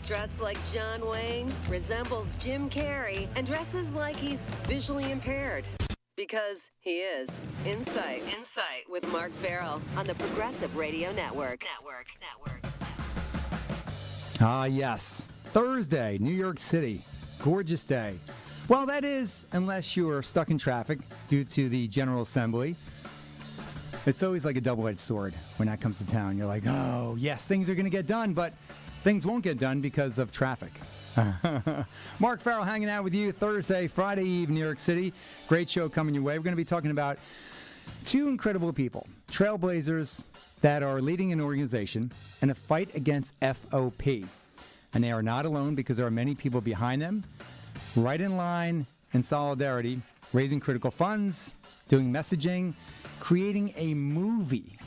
struts like John Wayne, resembles Jim Carrey, and dresses like he's visually impaired. Because he is. Insight with Mark Farrell on the Progressive Radio Network. Ah, yes. Thursday, New York City. Gorgeous day. Well, that is, unless you are stuck in traffic due to the General Assembly. It's always like a double-edged sword when that comes to town. You're like, oh, yes, things are going to get done, but things won't get done because of traffic. Mark Farrell hanging out with you Thursday, Friday Eve, New York City. Great show coming your way. We're going to be talking about two incredible people, trailblazers that are leading an organization in a fight against FOP. And they are not alone because there are many people behind them, right in line in solidarity, raising critical funds, doing messaging, creating a movie,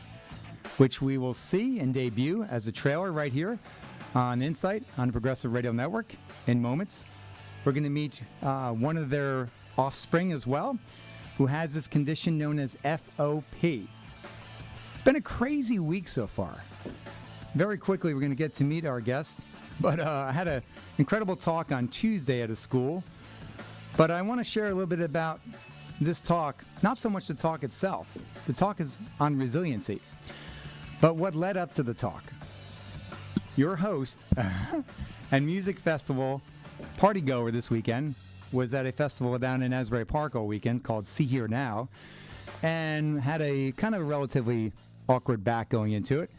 which we will see and debut as a trailer right here on Insight on the Progressive Radio Network in moments. We're going to meet one of their offspring as well, who has this condition known as FOP. It's been a crazy week so far. Very quickly, we're going to get to meet our guest. But I had an incredible talk on Tuesday at a school. But I want to share a little bit about this talk, not so much the talk itself. The talk is on resiliency. But what led up to the talk. Your host and music festival party goer this weekend was at a festival down in Asbury Park all weekend called See Here Now, and had a kind of a relatively awkward back going into it.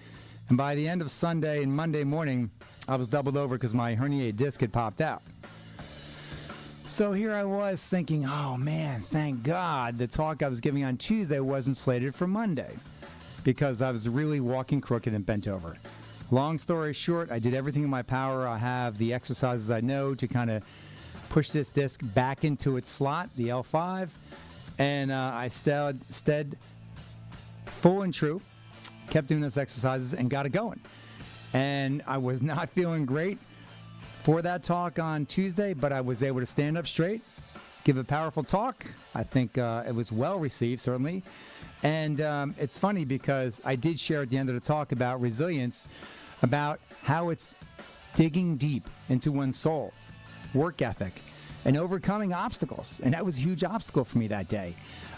And by the end of Sunday and Monday morning, I was doubled over because my herniated disc had popped out. So here I was thinking, oh man, thank God the talk I was giving on Tuesday wasn't slated for Monday, because I was really walking crooked and bent over. Long story short, I did everything in my power. I have the exercises I know to kind of push this disc back into its slot, the L5, and I stayed full and true, kept doing those exercises and got it going. And I was not feeling great for that talk on Tuesday, but I was able to stand up straight, give a powerful talk. I think it was well received, certainly. And it's funny because I did share at the end of the talk about resilience, about how it's digging deep into one's soul, work ethic, and overcoming obstacles. And that was a huge obstacle for me that day.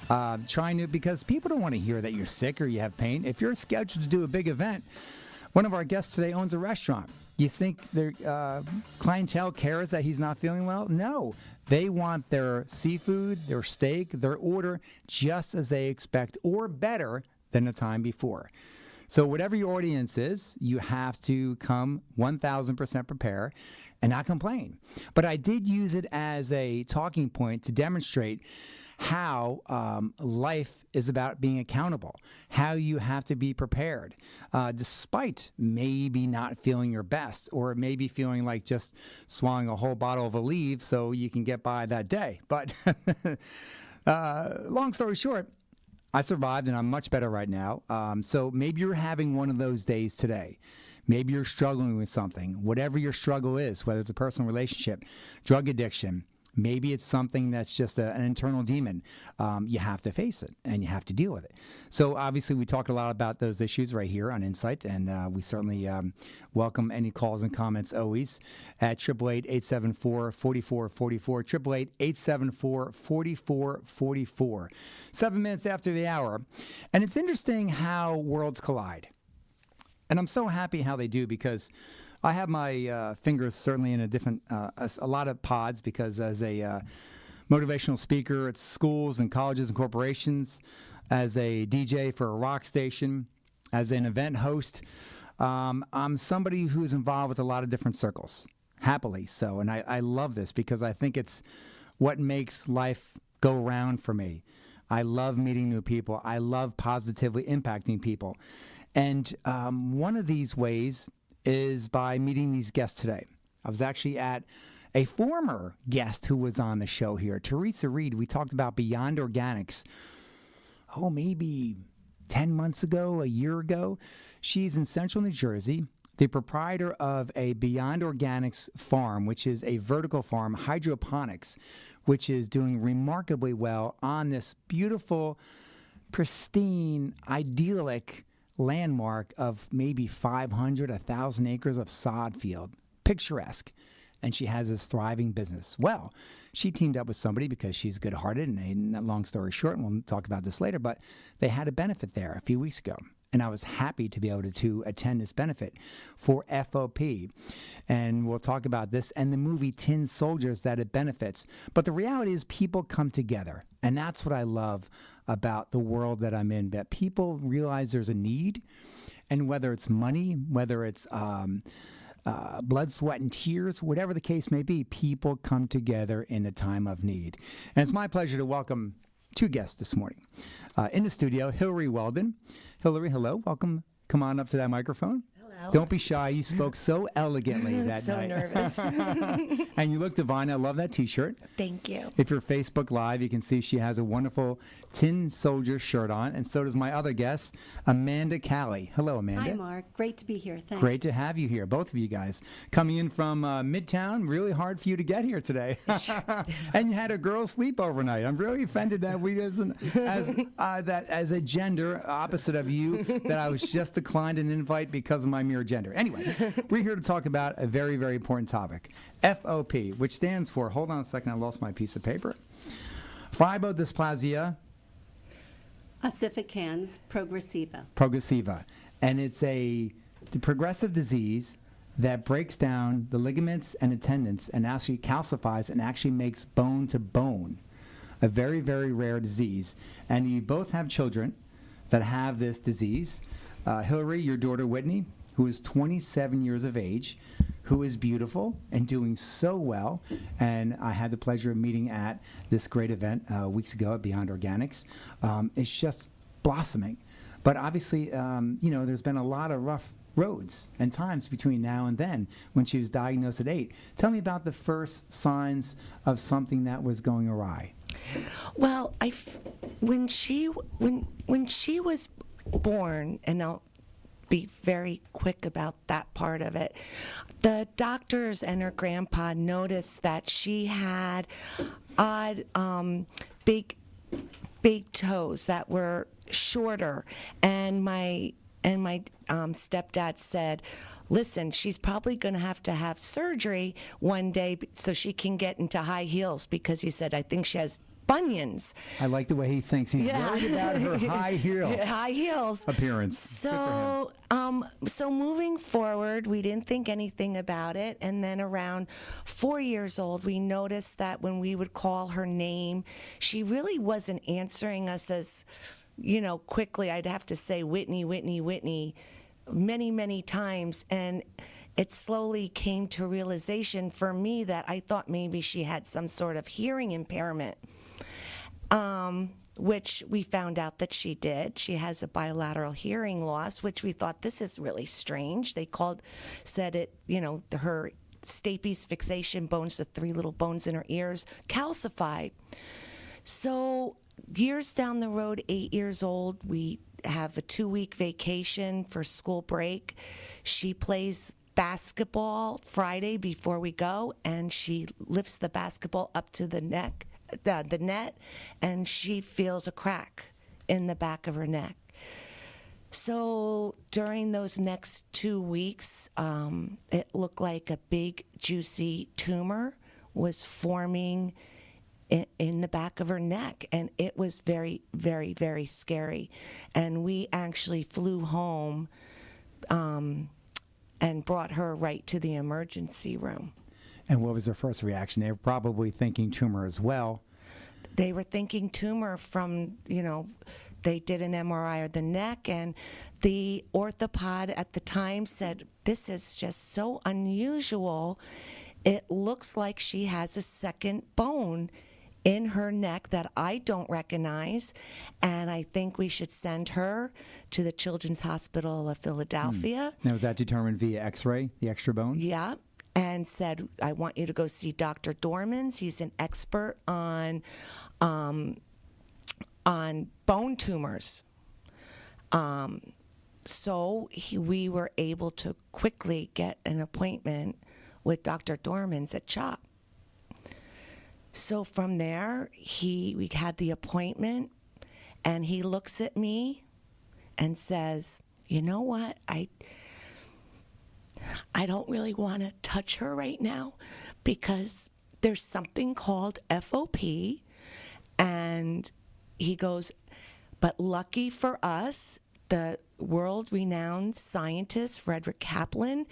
Because people don't want to hear that you're sick or you have pain. If you're scheduled to do a big event, one of our guests today owns a restaurant. You think their clientele cares that he's not feeling well? No. They want their seafood, their steak, their order just as they expect or better than the time before. So whatever your audience is, you have to come 1,000% prepare and not complain. But I did use it as a talking point to demonstrate how life is about being accountable, how you have to be prepared, despite maybe not feeling your best, or maybe feeling like just swallowing a whole bottle of Aleve so you can get by that day. But long story short, I survived and I'm much better right now. So maybe you're having one of those days today. Maybe you're struggling with something, whatever your struggle is, whether it's a personal relationship, drug addiction. Maybe it's something that's just an internal demon. You have to face it, and you have to deal with it. So obviously we talked a lot about those issues right here on Insight, and we certainly welcome any calls and comments always at 888-874-4444, 888-874-4444. 7 minutes after the hour. And it's interesting how worlds collide. And I'm so happy how they do, because I have my fingers certainly in a lot of pods, because as a motivational speaker at schools and colleges and corporations, as a DJ for a rock station, as an event host, I'm somebody who's involved with a lot of different circles, happily so. And I love this because I think it's what makes life go round for me. I love meeting new people. I love positively impacting people. And one of these ways is by meeting these guests today. I was actually at a former guest who was on the show here, Theresa Reid. We talked about Beyond Organics, maybe 10 months ago, a year ago. She's in central New Jersey, the proprietor of a Beyond Organics farm, which is a vertical farm, hydroponics, which is doing remarkably well on this beautiful, pristine, idyllic landmark of maybe 500, 1,000 acres of sod field. picturesque. And she has this thriving business. Well, she teamed up with somebody because she's good-hearted, and long story short, and we'll talk about this later, but they had a benefit there a few weeks ago. And I was happy to be able to attend this benefit for FOP. And we'll talk about this and the movie Tin Soldiers that it benefits. But the reality is people come together. And that's what I love about the world that I'm in, that people realize there's a need. And whether it's money, whether it's blood, sweat, and tears, whatever the case may be, people come together in a time of need. And it's my pleasure to welcome two guests this morning. In the studio, Hillary Weldon. Hillary, hello. Welcome. Come on up to that microphone. Hello. Don't be shy. You spoke so elegantly that so night. nervous. And you look divine. I love that T-shirt. Thank you. If you're Facebook Live, you can see she has a wonderful Tin Soldier shirt on, and so does my other guest, Amanda Cali. Hello, Amanda. Hi, Mark. Great to be here. Thanks. Great to have you here, both of you guys. Coming in from Midtown, really hard for you to get here today. And you had a girl sleep overnight. I'm really offended that we, as a gender opposite of you, that I was just declined an invite because of my mere gender. Anyway, we're here to talk about a very, very important topic, FOP, which stands for, hold on a second, I lost my piece of paper, Fibrodysplasia Ossificans Progressiva. And it's a progressive disease that breaks down the ligaments and the tendons and actually calcifies and actually makes bone to bone. A very, very rare disease. And you both have children that have this disease. Hillary, your daughter Whitney, who is 27 years of age, who is beautiful and doing so well. And I had the pleasure of meeting at this great event weeks ago at Beyond Organics. It's just blossoming. But obviously, there's been a lot of rough roads and times between now and then when she was diagnosed at 8. Tell me about the first signs of something that was going awry. Well, when she was born, and I'll be very quick about that part of it, the doctors and her grandpa noticed that she had odd big toes that were shorter, and my stepdad said, listen, she's probably going to have surgery one day so she can get into high heels, because he said, I think she has bunions. I like the way he thinks. He's worried about her high heels appearance. So, so moving forward, we didn't think anything about it. And then around 4 years old, we noticed that when we would call her name, she really wasn't answering us as, quickly. I'd have to say Whitney, Whitney, Whitney many, many times. And it slowly came to realization for me that I thought maybe she had some sort of hearing impairment. Which we found out that she did. She has a bilateral hearing loss, which we thought, this is really strange. They said it, her stapes fixation bones, the 3 little bones in her ears, calcified. So years down the road, 8 years old, we have a 2-week vacation for school break. She plays basketball Friday before we go, and she lifts the basketball up to the net, and she feels a crack in the back of her neck. So during those next 2 weeks, it looked like a big, juicy tumor was forming in the back of her neck, and it was very, very, very scary. And we actually flew home and brought her right to the emergency room. And what was their first reaction? They were probably thinking tumor as well. They were thinking tumor from, they did an MRI of the neck, and the orthopod at the time said, this is just so unusual. It looks like she has a second bone in her neck that I don't recognize, and I think we should send her to the Children's Hospital of Philadelphia. Now, was that determined via X-ray, the extra bone? Yeah. And said, I want you to go see Dr. Dormans. He's an expert on bone tumors. So we were able to quickly get an appointment with Dr. Dormans at CHOP. So from there, we had the appointment, and he looks at me and says, you know what, I don't really want to touch her right now because there's something called FOP. And he goes, but lucky for us, the world-renowned scientist, Frederick Kaplan,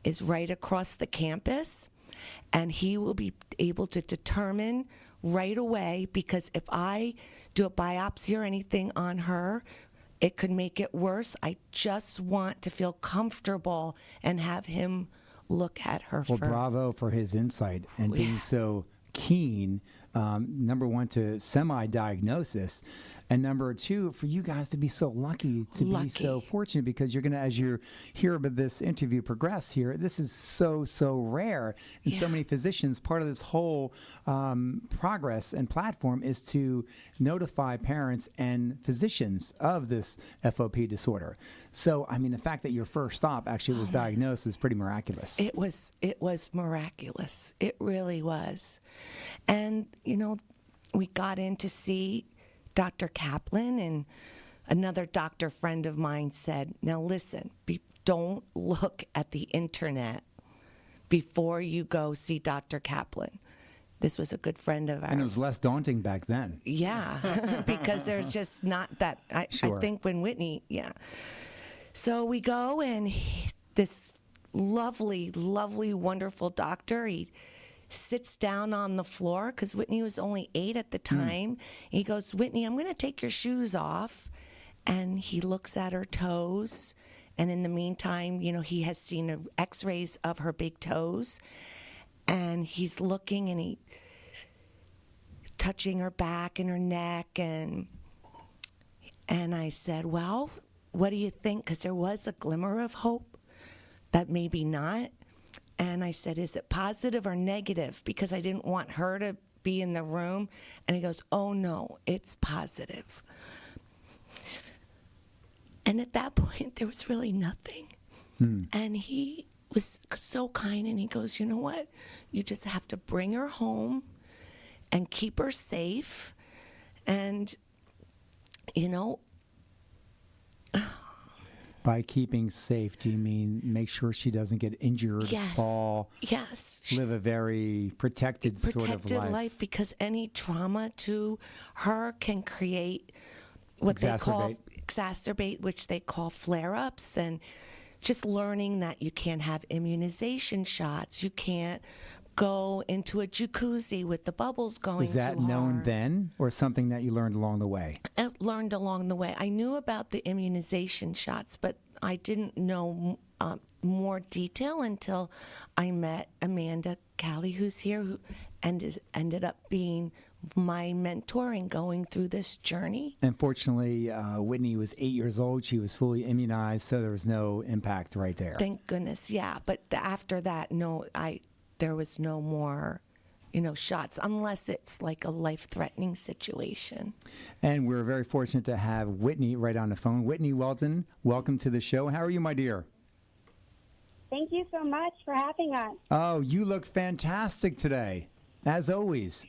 is right across the campus. And he will be able to determine right away, because if I do a biopsy or anything on her, it could make it worse. I just want to feel comfortable and have him look at her first. Well, bravo for his insight and being so keen, number one, to semi-diagnosis, and number two, for you guys to be so lucky to be so fortunate, because you're going to, as you hear about this interview progress here, this is so rare. And so many physicians, part of this whole progress and platform is to notify parents and physicians of this FOP disorder. So, I mean, the fact that your first stop actually was diagnosed is pretty miraculous. It was miraculous. It really was. And, you know, we got in to see Dr. Kaplan, and another doctor friend of mine said, now listen, don't look at the internet before you go see Dr. Kaplan. This was a good friend of ours. And it was less daunting back then. Yeah, because there's just not that. I think when Whitney, So we go, and this lovely, wonderful doctor, he sits down on the floor, because Whitney was only 8 at the time. He goes, Whitney, I'm going to take your shoes off. And he looks at her toes. And in the meantime, you know, he has seen x-rays of her big toes. And he's looking, and he touching her back and her neck. And I said, well, what do you think? Because there was a glimmer of hope that maybe not. And I said, is it positive or negative? Because I didn't want her to be in the room. And he goes, oh, no, it's positive. And at that point, there was really nothing. And he was so kind, and he goes, you know what? You just have to bring her home and keep her safe. And, you know... By keeping safe, do you mean make sure she doesn't get injured, fall, live a very protected sort of life? Because any trauma to her can create what they call exacerbate, which they call flare-ups, and just learning that you can't have immunization shots, you can't go into a jacuzzi with the bubbles going. Was that known then, or something that you learned along the way? I learned along the way. I knew about the immunization shots, but I didn't know more detail until I met Amanda Cali, who's here, who ended up being my mentor in going through this journey. Unfortunately, Whitney was 8 years old. She was fully immunized, so there was no impact right there. Thank goodness, yeah. But after that, there was no more, shots, unless it's like a life-threatening situation. And we're very fortunate to have Whitney right on the phone. Whitney Weldon, welcome to the show. How are you, my dear? Thank you so much for having us. Oh, you look fantastic today, as always.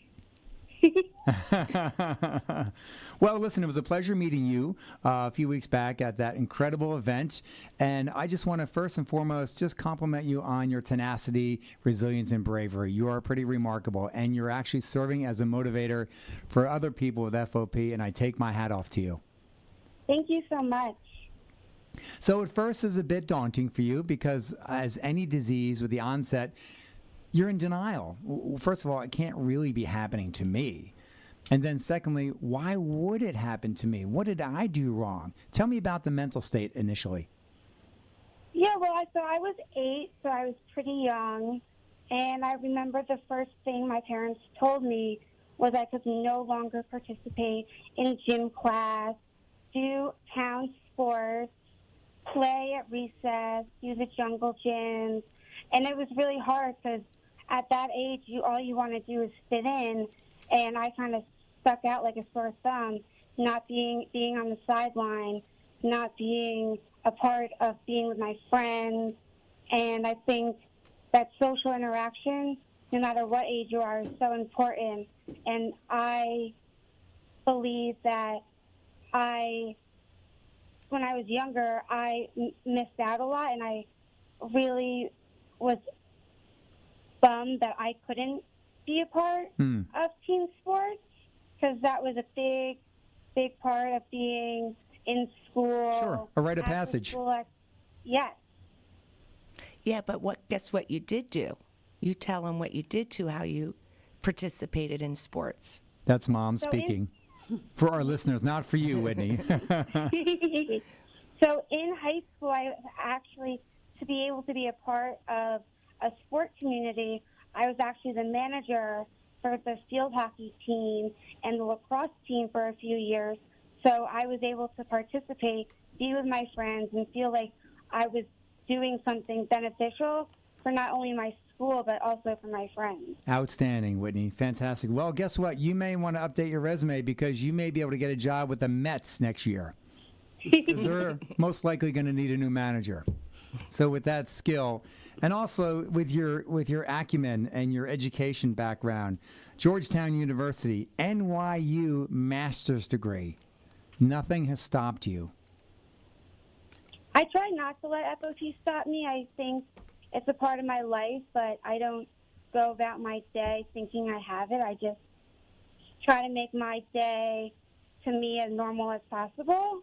Well, listen, it was a pleasure meeting you a few weeks back at that incredible event. And I just want to first and foremost just compliment you on your tenacity, resilience, and bravery. You are pretty remarkable, and you're actually serving as a motivator for other people with FOP, and I take my hat off to you. Thank you so much. So at first it's a bit daunting for you because, as any disease with the onset, you're in denial. First of all, it can't really be happening to me. And then secondly, why would it happen to me? What did I do wrong? Tell me about the mental state initially. Yeah, well, so I was 8, so I was pretty young. And I remember the first thing my parents told me was I could no longer participate in gym class, do town sports, play at recess, do the jungle gyms. And it was really hard because at that age, all you want to do is fit in, and I kind of stuck out like a sore thumb, not being on the sideline, not being a part of being with my friends. And I think that social interaction, no matter what age you are, is so important. And I believe that when I was younger, I missed out a lot, and I really was bummed that I couldn't be a part of team sports, because that was a big part of being in school. Sure, a rite of passage. Yes. Yeah, but guess what you did do? You tell them what you did to how you participated in sports. That's Mom speaking. For our listeners, not for you, Whitney. So in high school, I actually, to be able to be a part of a sport community, I was actually the manager for the field hockey team and the lacrosse team for a few years. So I was able to participate, be with my friends, and feel like I was doing something beneficial for not only my school, but also for my friends. Outstanding, Whitney. Fantastic. Well, guess what? You may want to update your resume because you may be able to get a job with the Mets next year. Because they're most likely going to need a new manager. So with that skill, and also with your acumen and your education background, Georgetown University, NYU master's degree, nothing has stopped you. I try not to let FOT stop me. I think it's a part of my life, but I don't go about my day thinking I have it. I just try to make my day, to me, as normal as possible.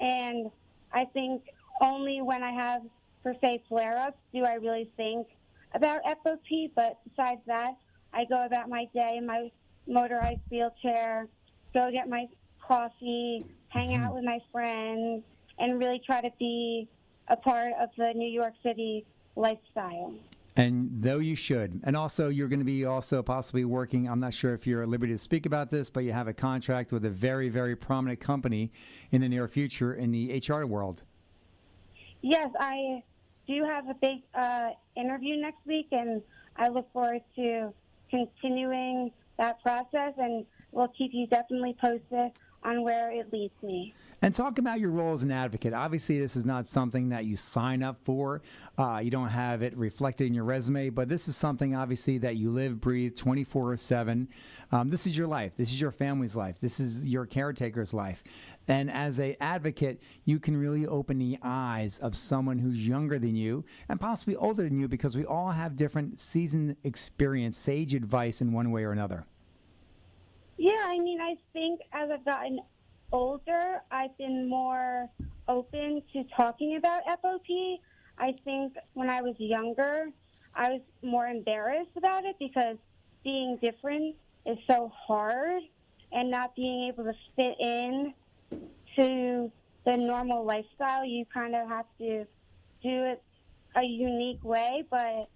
And I think only when I have, per se, flare-ups do I really think about FOP. But besides that, I go about my day in my motorized wheelchair, go get my coffee, hang out with my friends, and really try to be a part of the New York City lifestyle. And though you should. And also, you're going to be also possibly working, I'm not sure if you're at liberty to speak about this, but you have a contract with a very, very prominent company in the near future in the HR world. Yes, I do have a big interview next week, and I look forward to continuing that process, and we'll keep you definitely posted on where it leads me. And talk about your role as an advocate. Obviously, this is not something that you sign up for. You don't have it reflected in your resume, but this is something, obviously, that you live, breathe 24/7. This is your life. This is your family's life. This is your caretaker's life. And as an advocate, you can really open the eyes of someone who's younger than you and possibly older than you, because we all have different seasoned experience, sage advice in one way or another. Yeah, I mean, I think as I've gotten older, I've been more open to talking about FOP. I think when I was younger, I was more embarrassed about it because being different is so hard, and not being able to fit in to the normal lifestyle. You kind of have to do it a unique way. But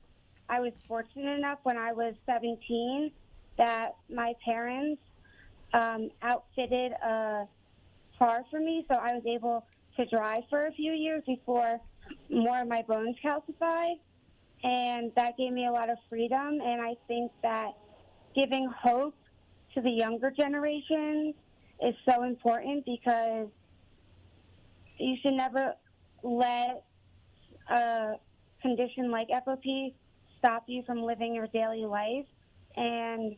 I was fortunate enough when I was 17 that my parents outfitted a car for me, so I was able to drive for a few years before more of my bones calcified, and that gave me a lot of freedom. And I think that giving hope to the younger generations is so important, because you should never let a condition like FOP stop you from living your daily life. And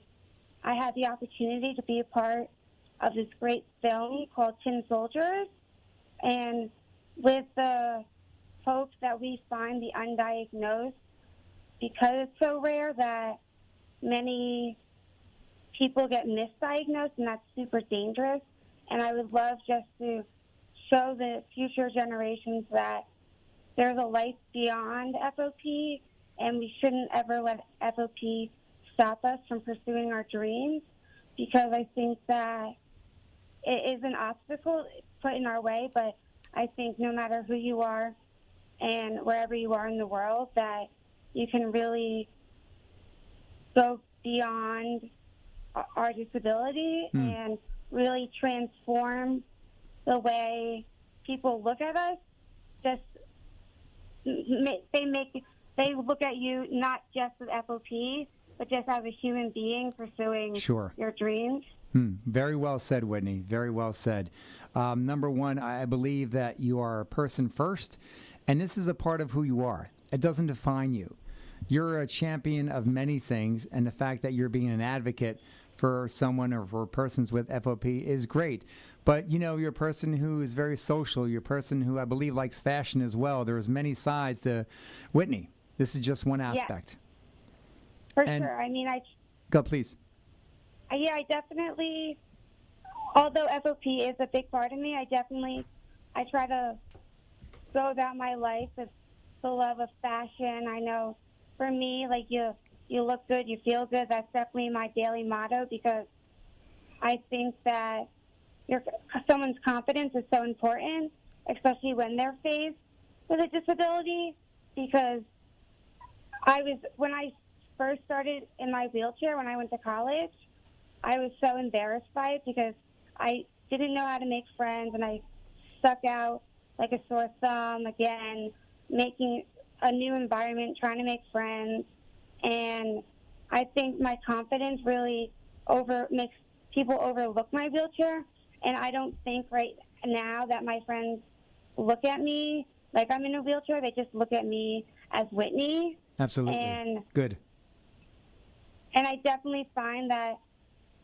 I had the opportunity to be a part of this great film called Tin Soldiers, and with the hope that we find the undiagnosed, because it's so rare that many people get misdiagnosed, and that's super dangerous. And I would love just to show the future generations that there's a life beyond FOP, and we shouldn't ever let FOP stop us from pursuing our dreams, because I think that it is an obstacle put in our way. But I think no matter who you are and wherever you are in the world, that you can really go beyond our disability and really transform the way people look at us. Just they look at you not just as FOP, but just as a human being pursuing your dreams. Very well said, Whitney. Very well said. Number one, I believe that you are a person first, and this is a part of who you are. It doesn't define you. You're a champion of many things, and the fact that you're being an advocate for someone or for persons with FOP is great. But, you're a person who is very social. You're a person who I believe likes fashion as well. There's many sides to Whitney. This is just one aspect. For sure. I mean, Go, please. I definitely, although FOP is a big part of me, I try to go about my life with the love of fashion. I know for me, like you look good, you feel good. That's definitely my daily motto, because I think that someone's confidence is so important, especially when they're faced with a disability, because when I first started in my wheelchair when I went to college, I was so embarrassed by it because I didn't know how to make friends, and I stuck out like a sore thumb, again, making a new environment, trying to make friends. And I think my confidence really makes people overlook my wheelchair. And I don't think right now that my friends look at me like I'm in a wheelchair. They just look at me as Whitney. Absolutely. And good. And I definitely find that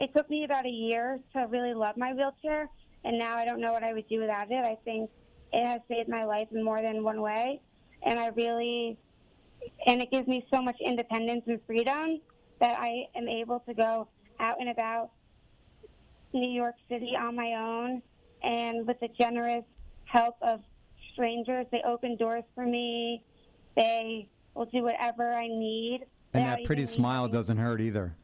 it took me about a year to really love my wheelchair, and now I don't know what I would do without it. I think it has saved my life in more than one way, and it gives me so much independence and freedom that I am able to go out and about New York City on my own, and with the generous help of strangers, they open doors for me. They will do whatever I need. And that pretty smile doesn't hurt either.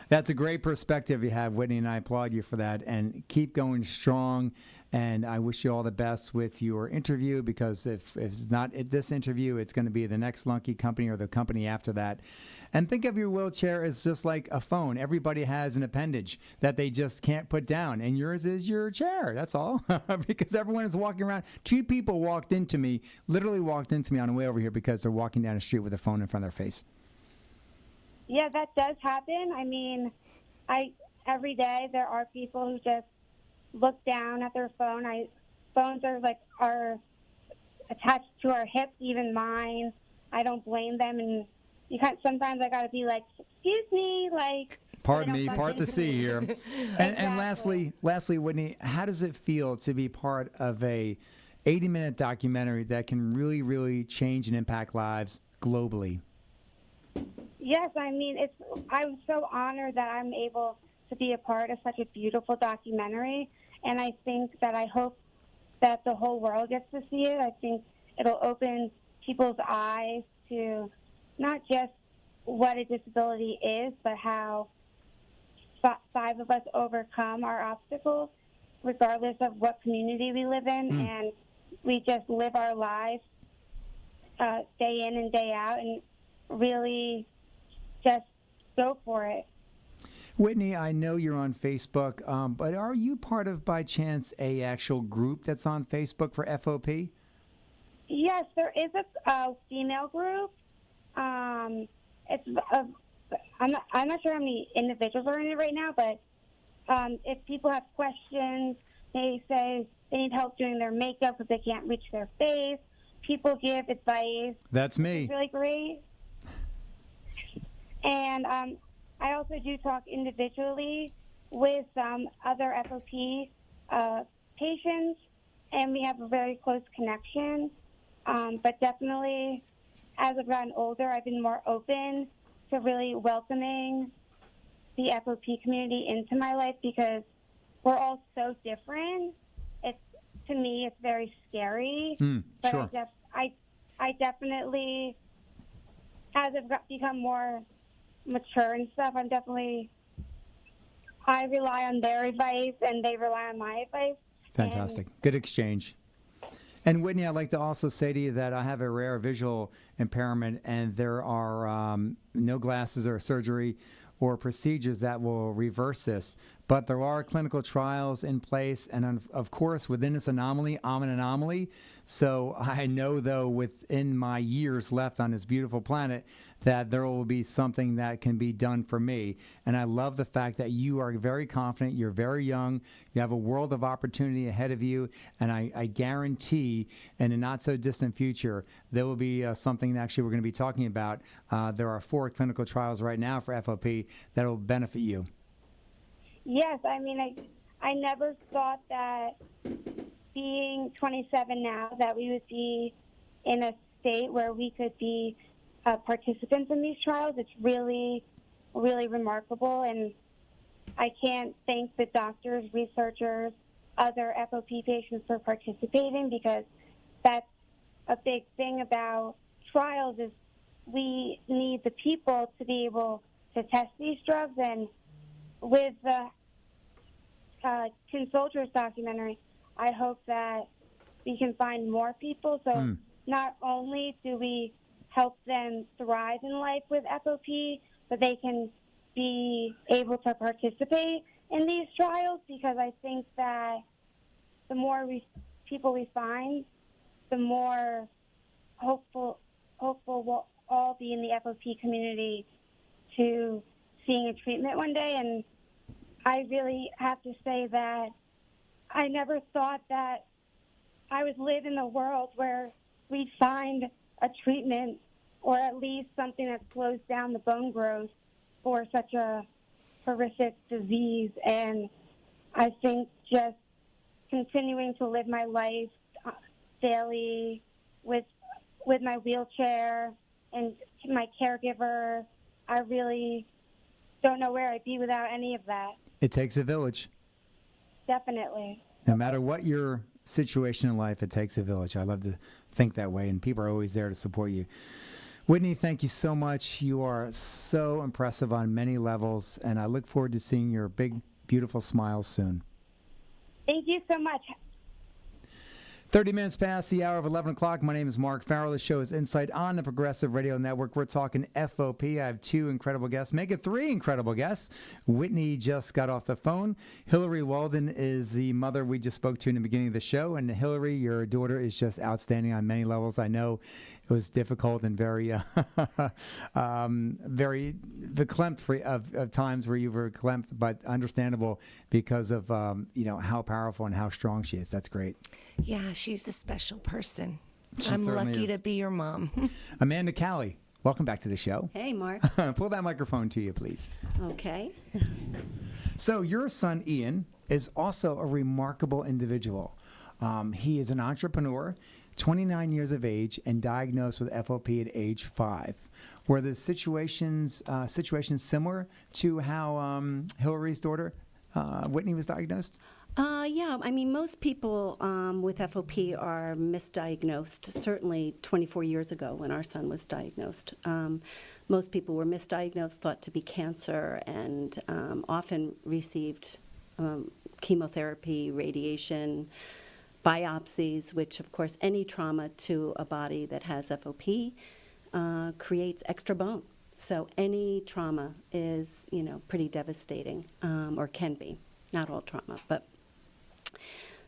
That's a great perspective you have, Whitney, and I applaud you for that. And keep going strong. And I wish you all the best with your interview, because if it's not at this interview, it's going to be the next Lunky company or the company after that. And think of your wheelchair as just like a phone. Everybody has an appendage that they just can't put down, and yours is your chair. That's all. Because everyone is walking around. 2 people literally walked into me on the way over here because they're walking down the street with a phone in front of their face. Yeah, that does happen. I mean, every day there are people who just look down at their phone. Phones are attached to our hips, even mine. I don't blame them, and sometimes I gotta be like, excuse me, like. Pardon me, part the C here. Exactly. And lastly, Whitney, how does it feel to be part of a 80-minute documentary that can really, really change and impact lives globally? Yes, I mean, I'm so honored that I'm able to be a part of such a beautiful documentary, and I hope that the whole world gets to see it. I think it'll open people's eyes to not just what a disability is, but how 5 of us overcome our obstacles, regardless of what community we live in, and we just live our lives day in and day out, and really just go for it. Whitney, I know you're on Facebook, but are you part of, by chance, a actual group that's on Facebook for FOP? Yes, there is a female group. I'm not sure how many individuals are in it right now, but if people have questions, they say they need help doing their makeup because they can't reach their face. People give advice. That's me. It's really great. And I also do talk individually with other FOP patients, and we have a very close connection. But definitely, as I've gotten older, I've been more open to really welcoming the FOP community into my life, because we're all so different. To me, it's very scary. But sure. I definitely, as I've become more mature and stuff, I rely on their advice and they rely on my advice. Fantastic. Good exchange. And Whitney, I'd like to also say to you that I have a rare visual impairment, and there are no glasses or surgery or procedures that will reverse this. but there are clinical trials in place. And of course, within this anomaly, I'm an anomaly. So I know, though, within my years left on this beautiful planet, that there will be something that can be done for me. And I love the fact that you are very confident, you're very young, you have a world of opportunity ahead of you, and I guarantee in a not-so-distant future, there will be something that actually we're going to be talking about. There are 4 clinical trials right now for FOP that will benefit you. Yes, I mean, I never thought that being 27 now, that we would be in a state where we could be participants in these trials. It's really, really remarkable, and I can't thank the doctors, researchers, other FOP patients for participating, because that's a big thing about trials is we need the people to be able to test these drugs. And with the Tin Soldiers documentary, I hope that we can find more people. So not only do we help them thrive in life with FOP, but they can be able to participate in these trials, because I think that the more people we find, the more hopeful we'll all be in the FOP community to seeing a treatment one day. And I really have to say that I never thought that I would live in a world where we'd find a treatment, or at least something that slows down the bone growth for such a horrific disease. And I think just continuing to live my life daily with my wheelchair and my caregiver, I really don't know where I'd be without any of that. It takes a village. Definitely. No matter what your situation in life, it takes a village. I love to think that way, and people are always there to support you. Whitney, thank you so much. You are so impressive on many levels, and I look forward to seeing your big, beautiful smile soon. Thank you so much. 30 minutes past the hour of 11 o'clock. My name is Mark Farrell. The show is Insight on the Progressive Radio Network. We're talking FOP. I have 2 incredible guests. Make it 3 incredible guests. Whitney just got off the phone. Hillary Weldon is the mother we just spoke to in the beginning of the show. And Hillary, your daughter is just outstanding on many levels. I know it was difficult and very, very verklempt of times where you were verklempt, but understandable because of how powerful and how strong she is. That's great. Yeah, she's a special person. She I'm certainly lucky is. to be your mom. Amanda Cali, welcome back to the show. Hey, Mark. Pull that microphone to you, please. Okay. So your son, Ian, is also a remarkable individual. He is an entrepreneur, 29 years of age, and diagnosed with FOP at age 5. Were the situations similar to how Hillary's daughter, Whitney, was diagnosed? Yeah, I mean, most people with FOP are misdiagnosed. Certainly 24 years ago when our son was diagnosed, most people were misdiagnosed, thought to be cancer, and often received chemotherapy, radiation, biopsies, which, of course, any trauma to a body that has FOP creates extra bone. So any trauma is, pretty devastating, or can be. Not all trauma, but...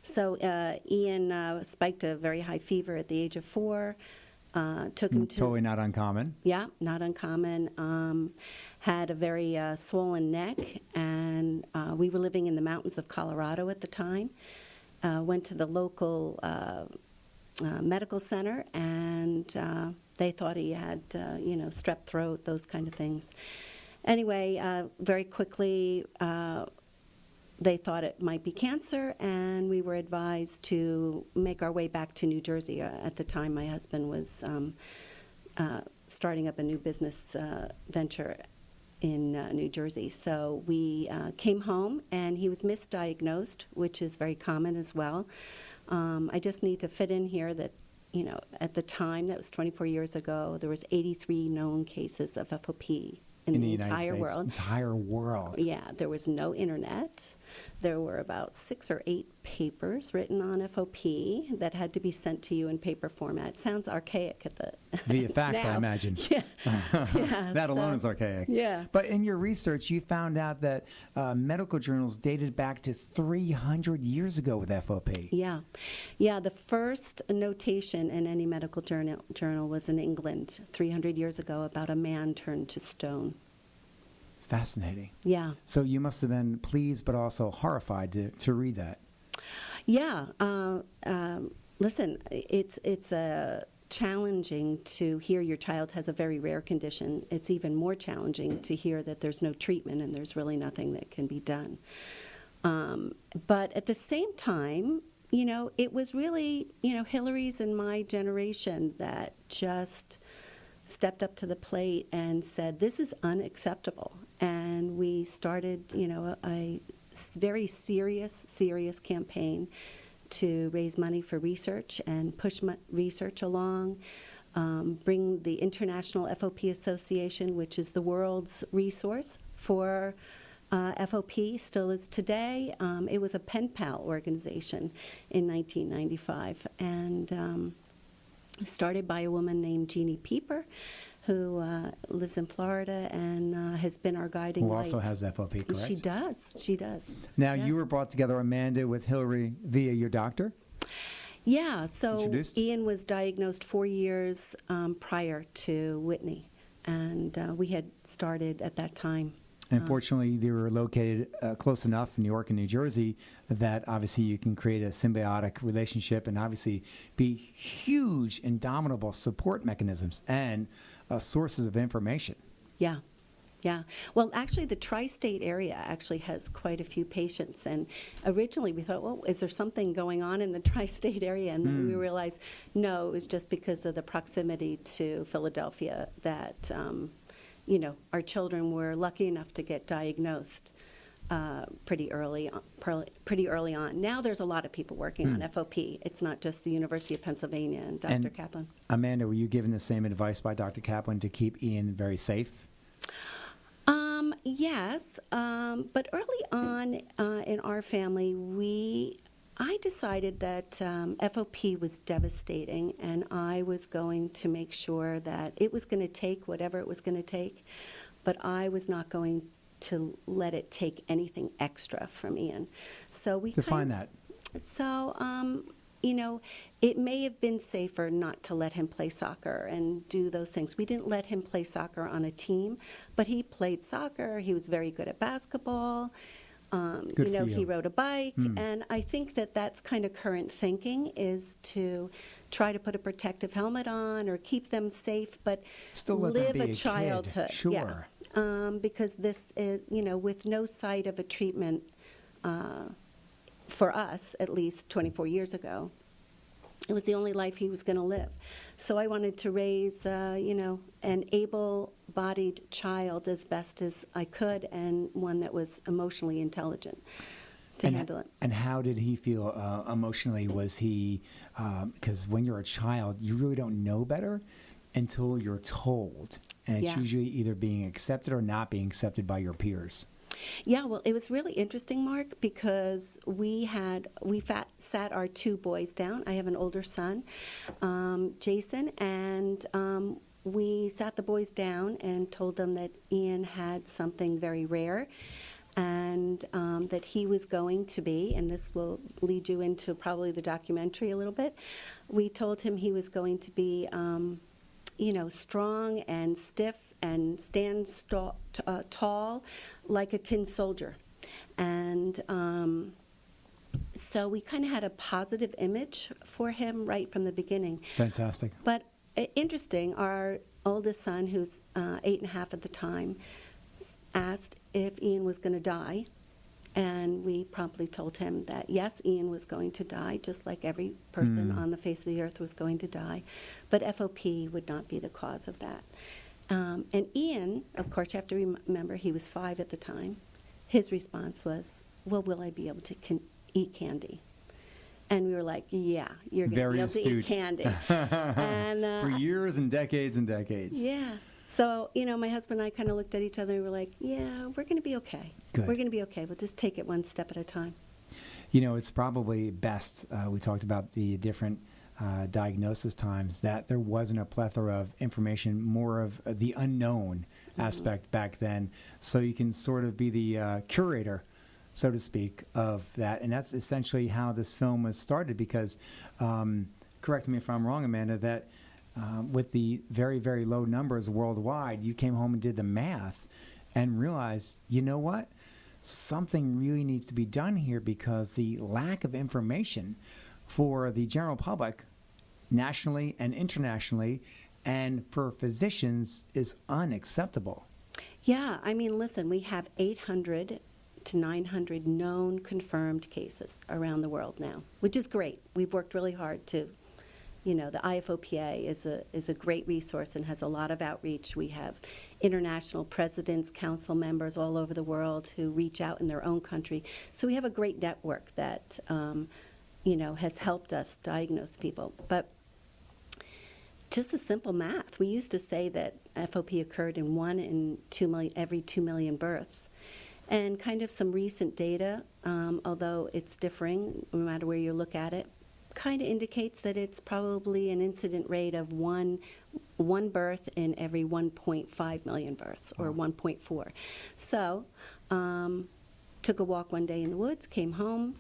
So Ian spiked a very high fever at the age of 4. Took him to... Totally not uncommon. Yeah, not uncommon. Had a very swollen neck, and we were living in the mountains of Colorado at the time. Went to the local medical center, and they thought he had, strep throat, those kind of things. Anyway, very quickly... they thought it might be cancer, and we were advised to make our way back to New Jersey. At the time, my husband was starting up a new business venture in New Jersey. So we came home, and he was misdiagnosed, which is very common as well. I just need to fit in here that, at the time, that was 24 years ago, there was 83 known cases of FOP in the entire world. Entire world. Yeah, there was no internet. There were about 6 or 8 papers written on FOP that had to be sent to you in paper format. It sounds archaic at the Via fax, I now. imagine. Yeah. Yeah, That alone is archaic. Yeah. But in your research, you found out that medical journals dated back to 300 years ago with FOP. Yeah. Yeah, the first notation in any medical journal was in England 300 years ago about a man turned to stone. Fascinating. Yeah. So you must have been pleased but also horrified to read that. Yeah. Listen, it's challenging to hear your child has a very rare condition. It's even more challenging to hear that there's no treatment and there's really nothing that can be done. But at the same time, it was really, Hillary's and my generation that just stepped up to the plate and said, this is unacceptable. And we started, a very serious campaign to raise money for research and push research along, bring the International FOP Association, which is the world's resource for FOP, still is today. It was a pen pal organization in 1995, and started by a woman named Jeannie Pieper, who lives in Florida and has been our guiding light. Who also has FOP, correct? She does. Now, Yeah. you were brought together, Amanda, with Hillary via your doctor? Yeah, so Introduced? Ian was diagnosed 4 years prior to Whitney, and we had started at that time. Unfortunately, they were located close enough in New York and New Jersey that obviously you can create a symbiotic relationship and obviously be huge, indomitable support mechanisms and sources of information. Yeah. Yeah. Well, actually, the tri-state area actually has quite a few patients. And originally we thought, well, is there something going on in the tri-state area? And then we realized, no, it was just because of the proximity to Philadelphia that, our children were lucky enough to get diagnosed pretty early on. Now there's a lot of people working on FOP. It's not just the University of Pennsylvania and Dr. Kaplan. Amanda, were you given the same advice by Dr. Kaplan to keep Ian very safe? Yes, but early on in our family, I decided that FOP was devastating, and I was going to make sure that it was going to take whatever it was going to take, but I was not going to let it take anything extra from Ian. So we Define that. So, it may have been safer not to let him play soccer and do those things. We didn't let him play soccer on a team, but he played soccer. He was very good at basketball. Good for you. He rode a bike. And I think that that's kind of current thinking, is to try to put a protective helmet on or keep them safe, but Still let them live be a kid. childhood. Sure. Yeah. Because this is, with no sight of a treatment, for us, at least 24 years ago, it was the only life he was going to live. So I wanted to raise, an able-bodied child as best as I could, and one that was emotionally intelligent to handle it. And how did he feel emotionally? Was he, because when you're a child, you really don't know better until you're told. And it's Yeah. usually either being accepted or not being accepted by your peers. Yeah, well, it was really interesting, Mark, because we sat our 2 boys down. I have an older son, Jason, and we sat the boys down and told them that Ian had something very rare, and that he was going to be, and this will lead you into probably the documentary a little bit, we told him he was going to be strong and stiff and stand tall like a tin soldier. And so we kind of had a positive image for him right from the beginning. Fantastic. But interesting, our oldest son, who's 8.5 at the time, asked if Ian was going to die. And we promptly told him that, yes, Ian was going to die, just like every person on the face of the earth was going to die. But FOP would not be the cause of that. And Ian, of course, you have to remember, he was 5 at the time. His response was, well, will I be able to eat candy? And we were like, yeah, you're going to be able to eat candy. And, For years and decades and decades. Yeah. So, my husband and I kind of looked at each other and we were like, yeah, we're going to be okay. Good. We're going to be okay. We'll just take it one step at a time. It's probably best, we talked about the different diagnosis times, that there wasn't a plethora of information, more of the unknown aspect back then. So you can sort of be the curator, so to speak, of that. And that's essentially how this film was started because, correct me if I'm wrong, Amanda, that with the very, very low numbers worldwide, you came home and did the math and realized, you know what? Something really needs to be done here because the lack of information for the general public, nationally and internationally, and for physicians is unacceptable. Yeah, listen, we have 800 to 900 known confirmed cases around the world now, which is great. We've worked really hard to, the IFOPA is a great resource and has a lot of outreach. We have international presidents, council members all over the world who reach out in their own country. So we have a great network that, has helped us diagnose people. But just a simple math. We used to say that FOP occurred in 1 in 2 million, every 2 million births. And kind of some recent data, although it's differing no matter where you look at it, kind of indicates that it's probably an incident rate of one birth in every 1.5 million births, or 1.4. So, took a walk one day in the woods, came home,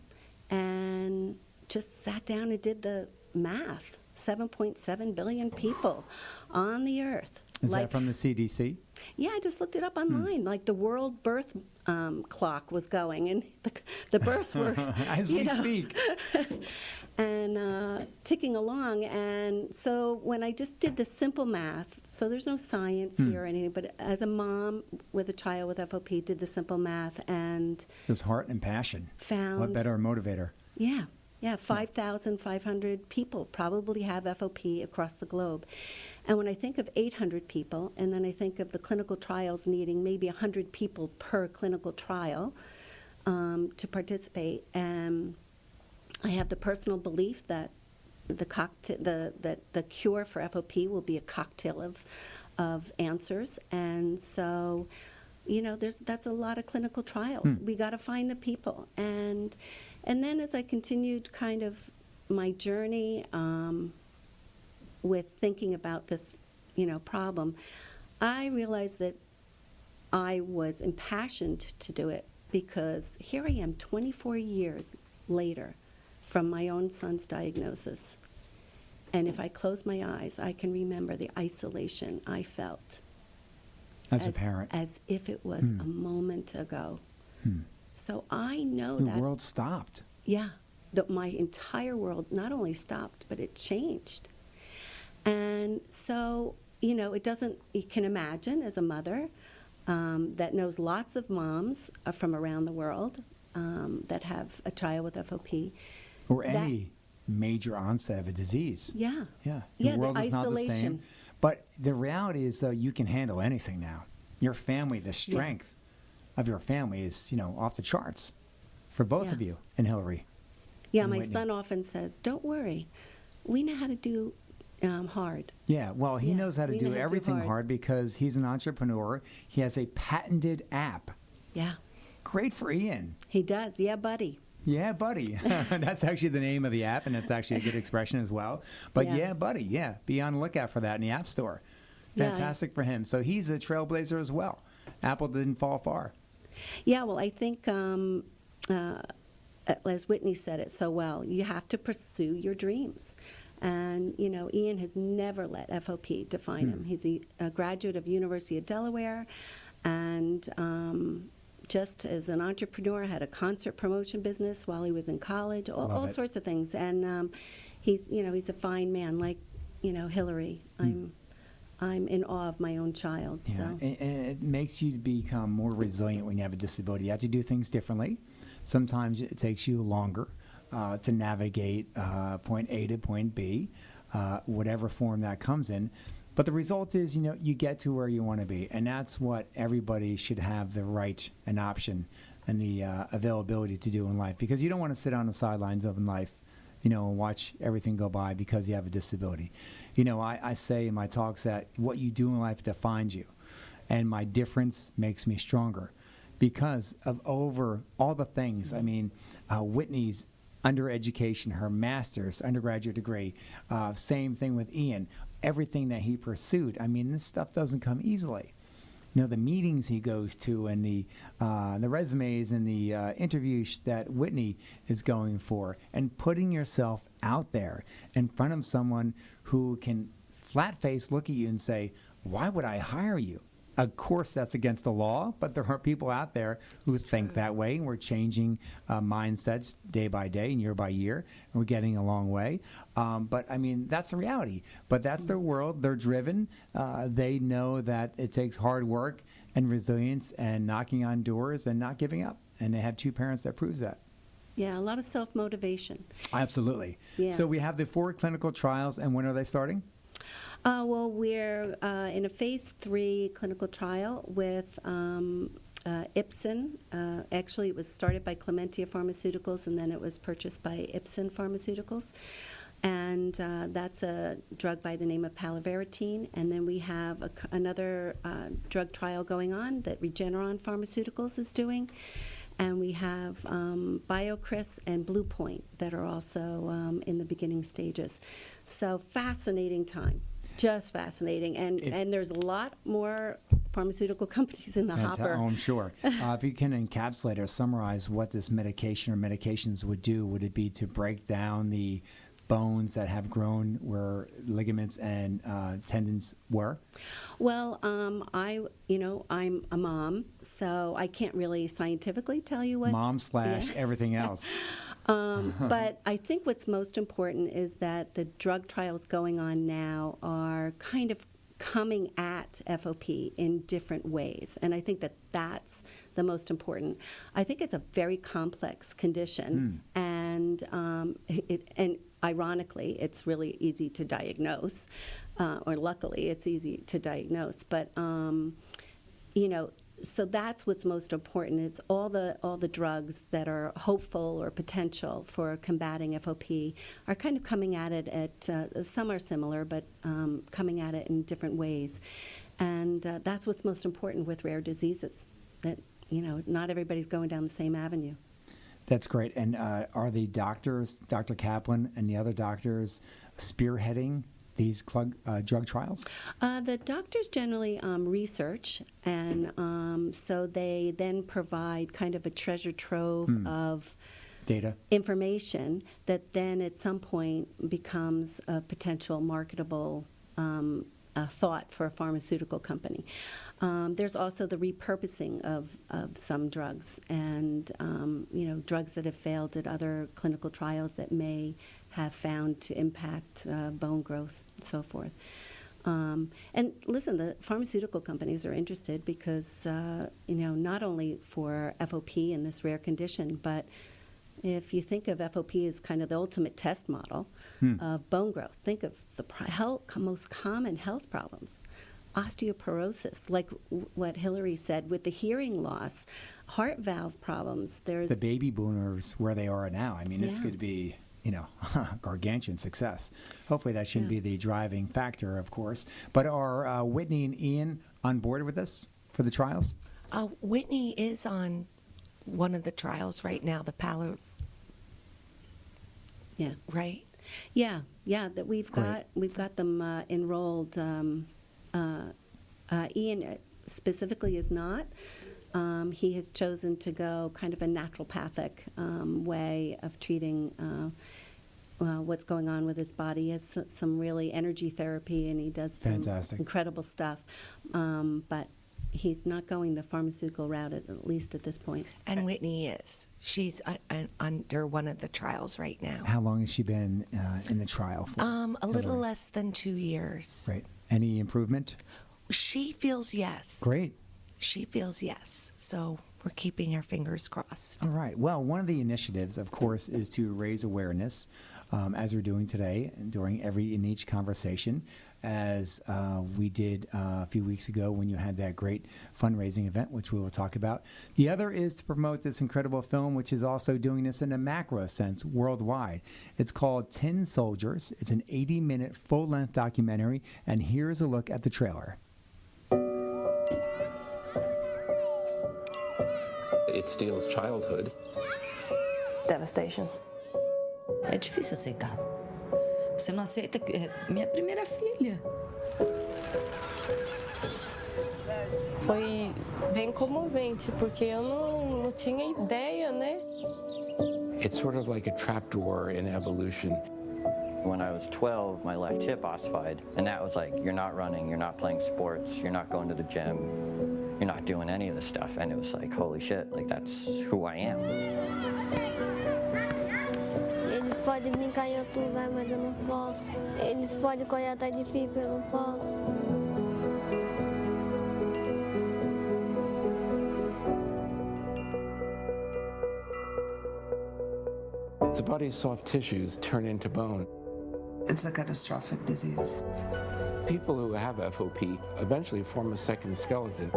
and just sat down and did the math. 7.7 billion people on the earth. Is that from the CDC? Yeah, I just looked it up online. Like the world birth clock was going, and the births were as we speak, and ticking along. And so when I just did the simple math, so there's no science here or anything, but as a mom with a child with FOP, did the simple math and there's heart and passion. Found what better motivator? Yeah, 5,500 people probably have FOP across the globe. And when I think of 800 people, and then I think of the clinical trials needing maybe 100 people per clinical trial to participate, I have the personal belief that the cure for FOP will be a cocktail of answers. And so, that's a lot of clinical trials. We got to find the people. And then as I continued kind of my journey with thinking about this, problem, I realized that I was impassioned to do it because here I am 24 years later from my own son's diagnosis. And if I close my eyes, I can remember the isolation I felt. As a parent. As if it was a moment ago. So I know that the world stopped. Yeah, my entire world not only stopped, but it changed. And so, it doesn't, you can imagine as a mother that knows lots of moms from around the world that have a child with FOP. Or any major onset of a disease. Yeah. Yeah. The world is not the isolation. same. But the reality is, though, you can handle anything now. Your family, the strength of your family is, off the charts for both of you and Hillary. Yeah, and my Whitney. son often says, don't worry, we know how to do hard. Yeah, well, he knows how to we do know how to do everything hard. hard because he's an entrepreneur. He has a patented app. Yeah. Great for Ian. He does. Yeah, buddy. Yeah, buddy. That's actually the name of the app, and it's actually a good expression as well. But Yeah. buddy, be on the lookout for that in the App Store. Yeah, Fantastic for him. So he's a trailblazer as well. Apple didn't fall far. Yeah, well, I think, as Whitney said it so well, you have to pursue your dreams. And, Ian has never let FOP define him. He's a graduate of University of Delaware, and just as an entrepreneur, had a concert promotion business while he was in college, all sorts of things. And he's a fine man, like, Hillary. I'm in awe of my own child. Yeah, So. and it makes you become more resilient when you have a disability. You have to do things differently. Sometimes it takes you longer to navigate point A to point B, whatever form that comes in. But the result is, you get to where you want to be. And that's what everybody should have the right and option and the availability to do in life. Because you don't want to sit on the sidelines of life, and watch everything go by because you have a disability. I say in my talks that what you do in life defines you, and my difference makes me stronger because of over all the things. I mean, Whitney's undereducation, her master's, undergraduate degree, same thing with Ian, everything that he pursued. I mean, this stuff doesn't come easily. The meetings he goes to and the resumes and the interviews that Whitney is going for, and putting yourself out there in front of someone who can flat-faced look at you and say, why would I hire you? Of course, that's against the law, but there are people out there who think that way, and we're changing mindsets day by day and year by year, and we're getting a long way. But, I mean, that's the reality. But that's their world. They're driven. They know that it takes hard work and resilience and knocking on doors and not giving up. And they have two parents that proves that. Yeah, a lot of self-motivation. Absolutely. Yeah. So we have the 4 clinical trials, and when are they starting? Well, we're in a phase 3 clinical trial with Ipsen. Actually, it was started by Clementia Pharmaceuticals, and then it was purchased by Ipsen Pharmaceuticals. And that's a drug by the name of palovarotene. And then we have another drug trial going on that Regeneron Pharmaceuticals is doing. And we have BioCris and Bluepoint that are also in the beginning stages. So fascinating time, just fascinating. And there's a lot more pharmaceutical companies in the hopper. Oh, I'm sure. If you can encapsulate or summarize what this medication or medications would do, would it be to break down the bones that have grown where ligaments and tendons were? Well, I'm a mom, so I can't really scientifically tell you what. Mom / everything else. But I think what's most important is that the drug trials going on now are kind of coming at FOP in different ways, and I think that that's the most important. I think it's a very complex condition, and ironically, it's really easy to diagnose, or luckily, it's easy to diagnose. But so that's what's most important. Is all the drugs that are hopeful or potential for combating FOP are kind of coming at it at some are similar, but coming at it in different ways, and that's what's most important with rare diseases. That not everybody's going down the same avenue. That's great. And are the doctors, Dr. Kaplan and the other doctors, spearheading these drug trials? The doctors generally research, and so they then provide kind of a treasure trove of data, information that then at some point becomes a potential marketable thought for a pharmaceutical company. There's also the repurposing of some drugs, and drugs that have failed at other clinical trials that may have found to impact bone growth and so forth. And listen, the pharmaceutical companies are interested because not only for FOP and this rare condition, but if you think of FOP as kind of the ultimate test model of bone growth, think of the most common health problems. Osteoporosis, like what Hillary said, with the hearing loss, heart valve problems. There's the baby boomers where they are now. I mean, this could be, gargantuan success. Hopefully that shouldn't be the driving factor, of course. But are Whitney and Ian on board with this for the trials? Whitney is on one of the trials right now, the palo. Yeah. Right. Yeah. That we've got them enrolled. Ian specifically is not. He has chosen to go kind of a naturopathic way of treating what's going on with his body. He has some really energy therapy, and he does some incredible stuff. But he's not going the pharmaceutical route, at least at this point. And Whitney is. She's under one of the trials right now. How long has she been in the trial for? A little less than 2 years. Great. Any improvement? She feels yes. Great. She feels yes. So we're keeping our fingers crossed. All right. Well, one of the initiatives, of course, is to raise awareness, as we're doing today during every and each conversation, as we did a few weeks ago when you had that great fundraising event, which we will talk about. The other is to promote this incredible film, which is also doing this in a macro sense worldwide. It's called Tin Soldiers. It's an 80-minute full-length documentary, and here's a look at the trailer. It steals childhood. Devastation. É difícil aceitar. Você não aceita que é minha primeira filha. Foi bem comovente, porque eu não tinha ideia, né? It's sort of like a trapdoor in evolution. When I was 12, my left hip ossified, and that was like, you're not running, you're not playing sports, you're not going to the gym, you're not doing any of this stuff. And it was like, holy shit, like that's who I am. Eles podem brincar em outro lugar, mas eu não posso. Eles podem correr atrás de FIFA, eu não posso. The body's soft tissues turn into bone. It's a catastrophic disease. People who have FOP eventually form a second skeleton.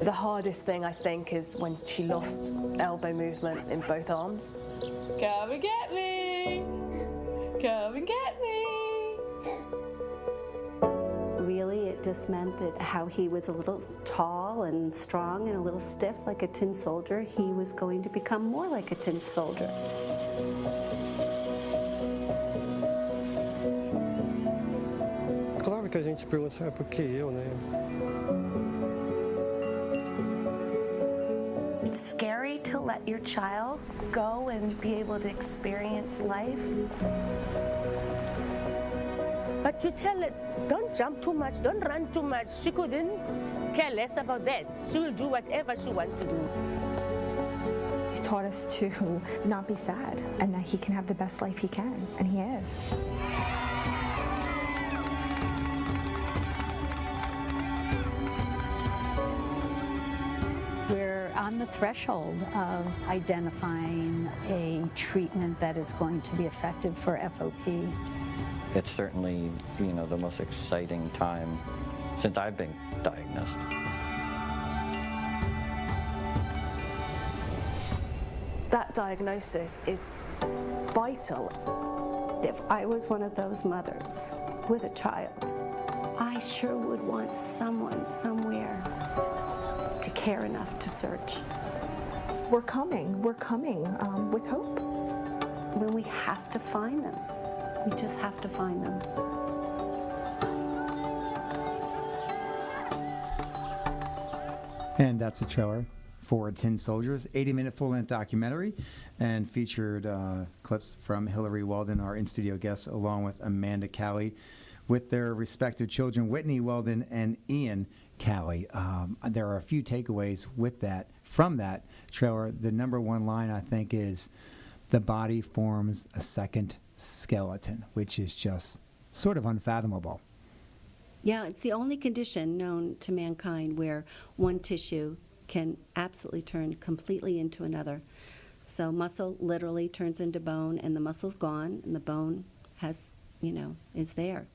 The hardest thing, I think, is when she lost elbow movement in both arms. Come and get me! Come and get me! Really, it just meant that how he was a little tall and strong and a little stiff like a tin soldier, he was going to become more like a tin soldier. Claro que a gente pergunta, por que eu, né? It's scary to let your child go and be able to experience life. But you tell it, don't jump too much, don't run too much. She couldn't care less about that. She will do whatever she wants to do. He's taught us to not be sad and that he can have the best life he can, and he is. We're on the threshold of identifying a treatment that is going to be effective for FOP. It's certainly, the most exciting time since I've been diagnosed. That diagnosis is vital. If I was one of those mothers with a child, I sure would want someone somewhere to care enough to search. We're coming with hope. When we have to find them. We just have to find them. And that's a trailer for Tin Soldiers, 80-minute full-length documentary, and featured clips from Hillary Weldon, our in-studio guest, along with Amanda Cali, with their respective children, Whitney Weldon and Ian Cali. There are a few takeaways from that trailer. The number one line, I think, is the body forms a second skeleton, which is just sort of unfathomable. Yeah, it's the only condition known to mankind where one tissue can absolutely turn completely into another. So muscle literally turns into bone, and the muscle's gone, and the bone is there.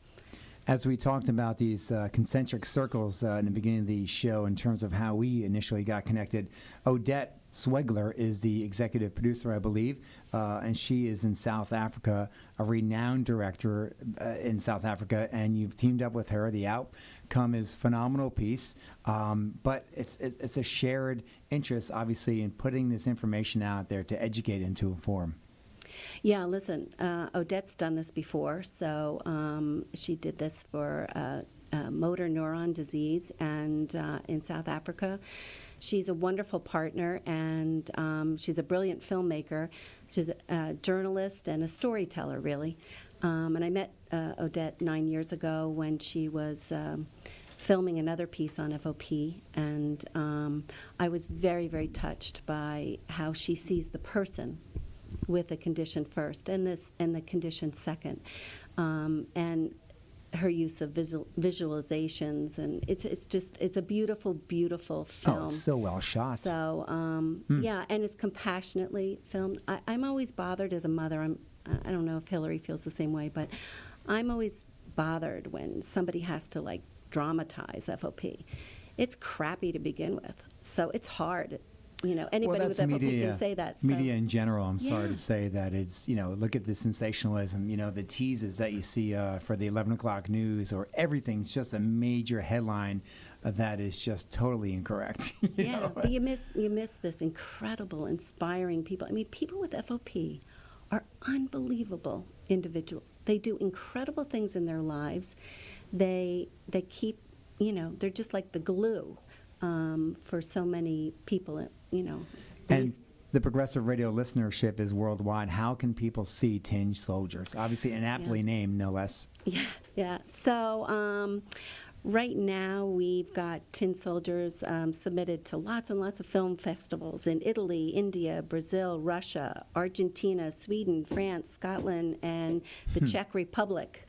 As we talked about these concentric circles in the beginning of the show in terms of how we initially got connected, Odette Swegler is the executive producer, I believe, and she is in South Africa, a renowned director in South Africa, and you've teamed up with her. The outcome is phenomenal piece, but it's a shared interest, obviously, in putting this information out there to educate and to inform. Yeah, listen, Odette's done this before, so she did this for motor neuron disease and in South Africa. She's a wonderful partner, and she's a brilliant filmmaker. She's a journalist and a storyteller, really. And I met Odette 9 years ago when she was filming another piece on FOP, and I was very, very touched by how she sees the person with the condition first and the condition second. And her use of visualizations, and it's a beautiful, beautiful film. Oh, it's so well shot. So yeah, and it's compassionately filmed. I'm always bothered as a mother. I don't know if Hillary feels the same way, but I'm always bothered when somebody has to like dramatize FOP. It's crappy to begin with, so it's hard. You know, anybody with FOP can say that. So. Media in general, I'm sorry to say that it's, you know, look at the sensationalism, you know, the teases that you see for the 11 o'clock news, or everything's just a major headline that is just totally incorrect. Yeah, but you miss this incredible, inspiring people. I mean, people with FOP are unbelievable individuals. They do incredible things in their lives. They keep, you know, they're just like the glue for so many people, you know. And the Progressive Radio listenership is worldwide. How can people see Tin Soldiers? Obviously, an aptly named, no less. Yeah. So right now we've got Tin Soldiers submitted to lots and lots of film festivals in Italy, India, Brazil, Russia, Argentina, Sweden, France, Scotland, and the Czech Republic.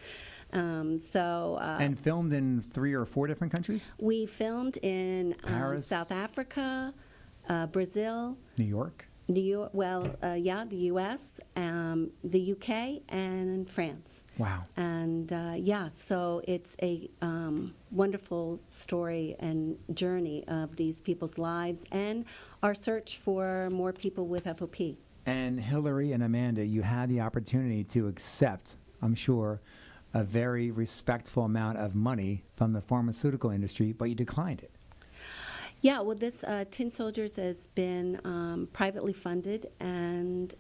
And filmed in 3 or 4 different countries? We filmed in Paris, South Africa, Brazil, New York. The U.S., the U.K., and France. Wow. And so it's a wonderful story and journey of these people's lives and our search for more people with FOP. And Hillary and Amanda, you had the opportunity to accept, I'm sure, a very respectful amount of money from the pharmaceutical industry, but you declined it. Yeah, well, this Tin Soldiers has been privately funded, and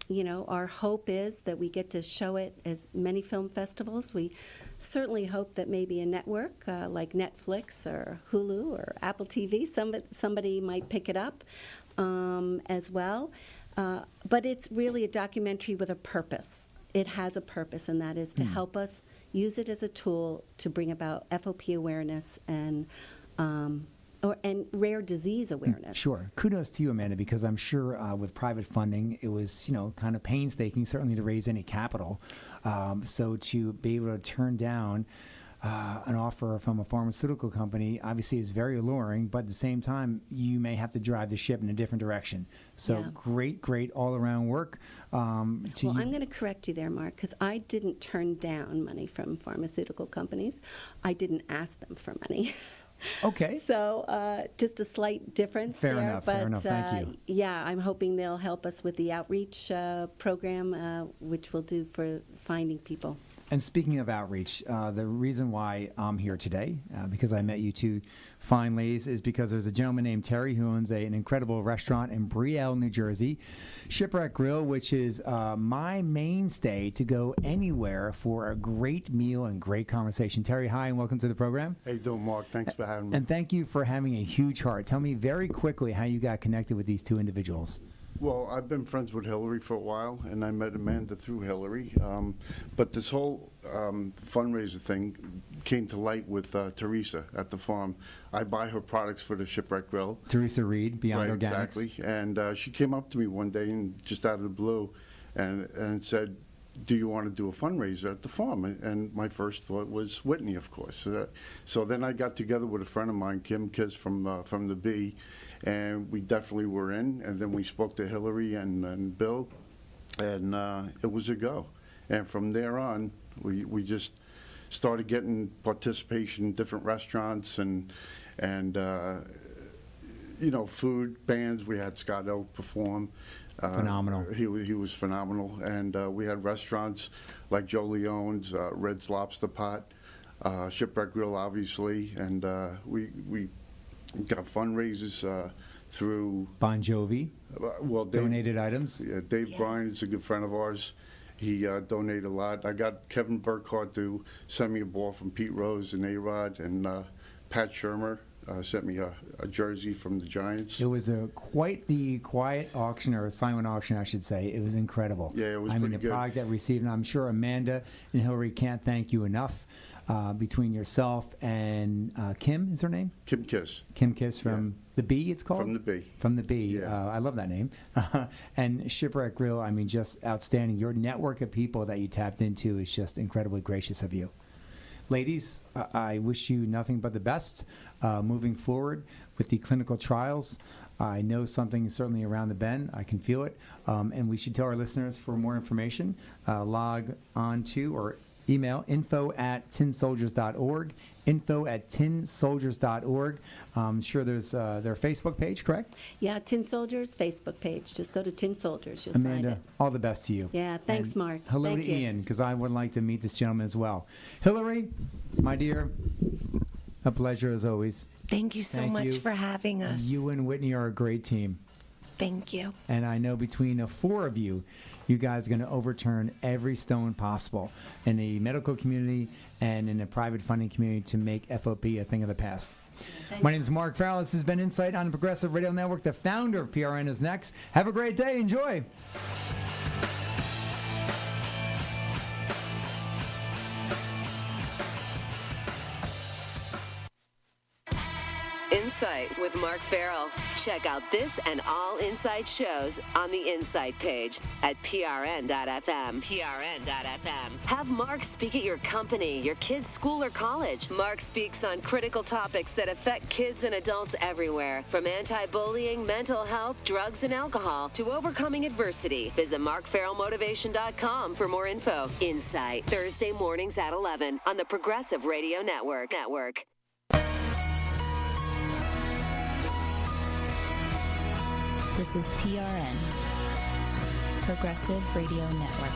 you know, our hope is that we get to show it as many film festivals. We certainly hope that maybe a network like Netflix or Hulu or Apple TV, somebody might pick it up as well. But it's really a documentary with a purpose. It has a purpose, and that is to help us use it as a tool to bring about FOP awareness and rare disease awareness. Sure. Kudos to you, Amanda, because I'm sure with private funding, it was, you know, kind of painstaking, certainly to raise any capital. So to be able to turn down an offer from a pharmaceutical company obviously is very alluring, but at the same time, you may have to drive the ship in a different direction. So great all-around work. I'm going to correct you there, Mark, because I didn't turn down money from pharmaceutical companies. I didn't ask them for money. Okay. So just a slight difference fair there. Enough, but, fair enough. Thank you. Yeah, I'm hoping they'll help us with the outreach program, which we'll do for finding people. And speaking of outreach, the reason why I'm here today, because I met you two fine ladies, is because there's a gentleman named Terry who owns an incredible restaurant in Brielle, New Jersey, Shipwreck Grill, which is my mainstay to go anywhere for a great meal and great conversation. Terry, hi, and welcome to the program. How you doing, Mark? Thanks for having me. And thank you for having a huge heart. Tell me very quickly how you got connected with these two individuals. Well, I've been friends with Hillary for a while, and I met Amanda through Hillary. But this whole fundraiser thing came to light with Theresa at the farm. I buy her products for the Shipwreck Grill. Theresa Reid, Beyond Right, Organics. exactly. And she came up to me one day, and just out of the blue, and said, do you want to do a fundraiser at the farm? And my first thought was Whitney, of course. So then I got together with a friend of mine, Kim Kiss from the B, and we definitely were in. And then we spoke to Hillary and Bill, and it was a go. And from there on, we just started getting participation in different restaurants and you know, food bands. We had Scott Oak perform. Phenomenal. He was phenomenal. And we had restaurants like Joe Leone's, Red's Lobster Pot, Shipwreck Grill, obviously. And we got fundraisers through Bon Jovi. Donated items. Yeah, Dave Bryan is a good friend of ours. He donated a lot. I got Kevin Burkhardt to send me a ball from Pete Rose and A-Rod, and Pat Shermer sent me a jersey from the Giants. It was quite the quiet auction, or a silent auction, I should say. It was incredible. Yeah, it was I mean, pretty the good. product that received, and I'm sure Amanda and Hillary can't thank you enough. Between yourself and Kim, is her name? Kim Kiss. Kim Kiss from the B, it's called? From the B. From the B. Yeah. I love that name. And Shipwreck Grill, I mean, just outstanding. Your network of people that you tapped into is just incredibly gracious of you. ladies, I wish you nothing but the best moving forward with the clinical trials. I know something is certainly around the bend. I can feel it. And we should tell our listeners for more information, log on to or email info@tinsoldiers.org, info@tinsoldiers.org. I'm sure there's their Facebook page, correct? Yeah, Tin Soldiers Facebook page. Just go to Tin Soldiers. You'll Amanda, find it. all the best to you. Yeah, thanks, And Mark. Hello Thank to you. Ian, because I would like to meet this gentleman as well. Hillary, my dear, a pleasure as always. Thank you so Thank much you. for having us. You and Whitney are a great team. Thank you. And I know between the four of you, you guys are going to overturn every stone possible in the medical community and in the private funding community to make FOP a thing of the past. My name is Mark Farrell. This has been Insight on the Progressive Radio Network. The founder of PRN is next. Have a great day. Enjoy. Insight with Mark Farrell. Check out this and all Insight shows on the Insight page at prn.fm. prn.fm. Have Mark speak at your company, your kid's school or college. Mark speaks on critical topics that affect kids and adults everywhere, from anti-bullying, mental health, drugs, and alcohol to overcoming adversity. Visit markfarrellmotivation.com for more info. Insight, Thursday mornings at 11 on the Progressive Radio Network. This is PRN, Progressive Radio Network.